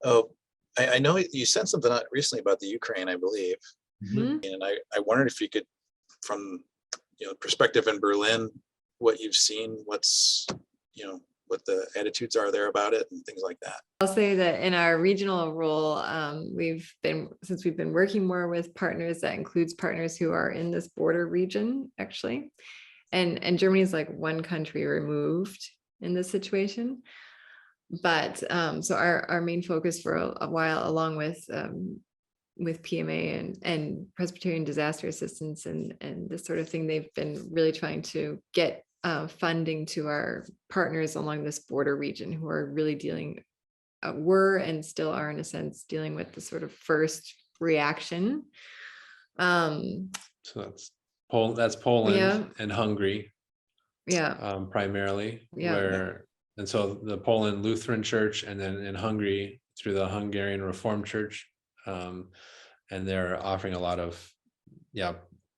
Oh, I know you sent something out recently about the Ukraine, I believe. Mhm. And I wondered if you could, from perspective in Berlin, what you've seen, what the attitudes are there about it and things like that. I'll say that in our regional role, since we've been working more with partners, that includes partners who are in this border region, actually. And Germany is like one country removed in this situation. But so our main focus for a while, along with PMA and Presbyterian disaster assistance and this sort of thing, they've been really trying to get funding to our partners along this border region who are really were and still are, in a sense, dealing with the sort of first reaction. So that's Poland Yeah. and Hungary, Yeah. primarily. Yeah. And so the Poland Lutheran Church, and then in Hungary through the Hungarian Reformed Church, and they're offering a lot of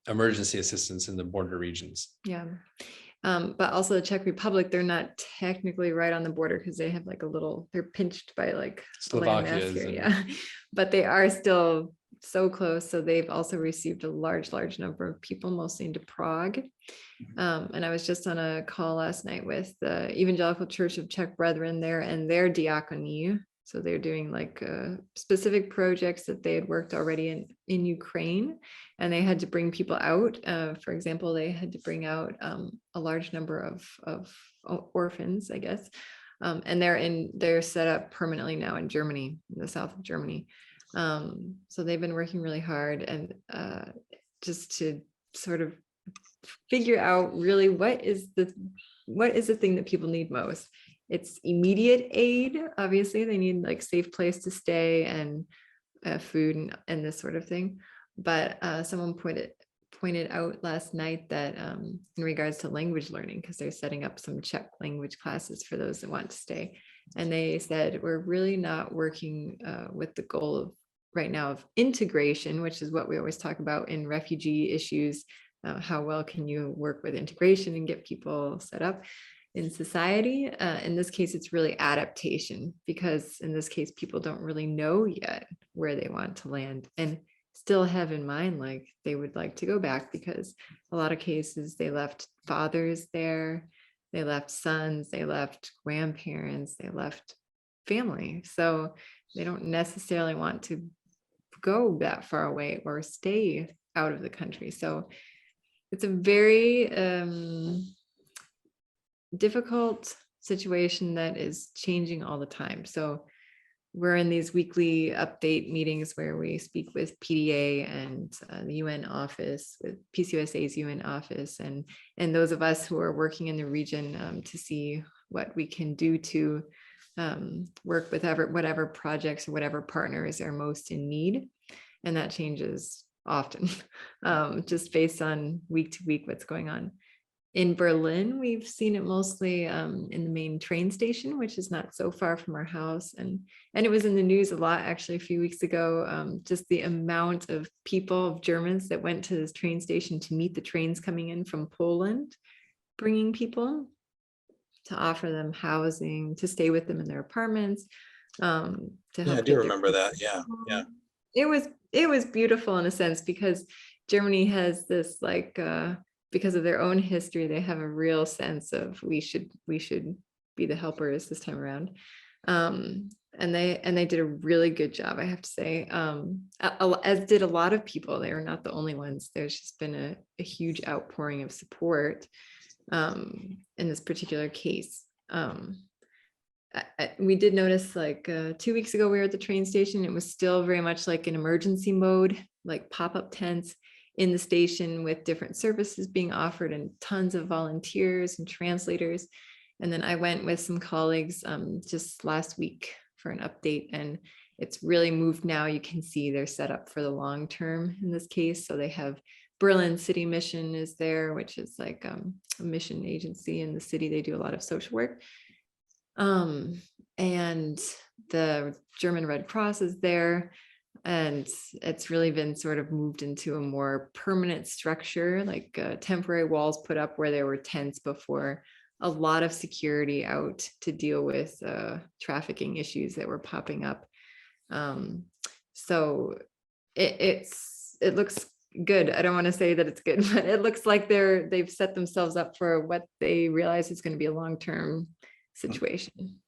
emergency assistance in the border regions. Yeah. But also the Czech Republic, they're not technically right on the border because they have like they're pinched by like a landmass here. Yeah. But they are still so close. So they've also received a large number of people, mostly into Prague. And I was just on a call last night with the Evangelical Church of Czech Brethren there and their diaconia. So they're doing like specific projects that they had worked already in Ukraine, and they had to bring people out. For example, they had to bring out a large number of orphans, I guess, and they're set up permanently now in Germany, in the south of Germany. So they've been working really hard and just to sort of figure out really what is the thing that people need most. It's immediate aid. Obviously, they need like safe place to stay and food and this sort of thing. But someone pointed out last night that in regards to language learning, because they're setting up some Czech language classes for those that want to stay, and they said we're really not working with the goal of right now of integration, which is what we always talk about in refugee issues. How well can you work with integration and get people set up in society? In this case, it's really adaptation, because in this case, people don't really know yet where they want to land and still have in mind like they would like to go back, because a lot of cases they left fathers there, they left sons, they left grandparents, they left family. So they don't necessarily want to go that far away or stay out of the country. So it's a very difficult situation that is changing all the time. So we're in these weekly update meetings where we speak with PDA and the UN office, with PCUSA's UN office, and those of us who are working in the region to see what we can do to work with whatever projects or whatever partners are most in need. And that changes often, just based on week to week what's going on. In Berlin, we've seen it mostly in the main train station, which is not so far from our house. And it was in the news a lot, actually, a few weeks ago, just the amount of people, of Germans that went to this train station to meet the trains coming in from Poland, bringing people to offer them housing, to stay with them in their apartments. To help I do remember that. Yeah. It was beautiful in a sense, because Germany has this like because of their own history, they have a real sense of we should be the helpers this time around. And they did a really good job, I have to say, as did a lot of people. They were not the only ones. There's just been a huge outpouring of support in this particular case. We did notice like 2 weeks ago, we were at the train station. It was still very much like an emergency mode, like pop-up tents in the station with different services being offered and tons of volunteers and translators. And then I went with some colleagues just last week for an update, and it's really moved now. You can see they're set up for the long term in this case. So they have Berlin City Mission is there, which is like a mission agency in the city. They do a lot of social work. And the German Red Cross is there, and it's really been sort of moved into a more permanent structure, like temporary walls put up where there were tents before, a lot of security out to deal with trafficking issues that were popping up. So it looks good. I don't want to say that it's good, but it looks like they've set themselves up for what they realize is going to be a long-term situation.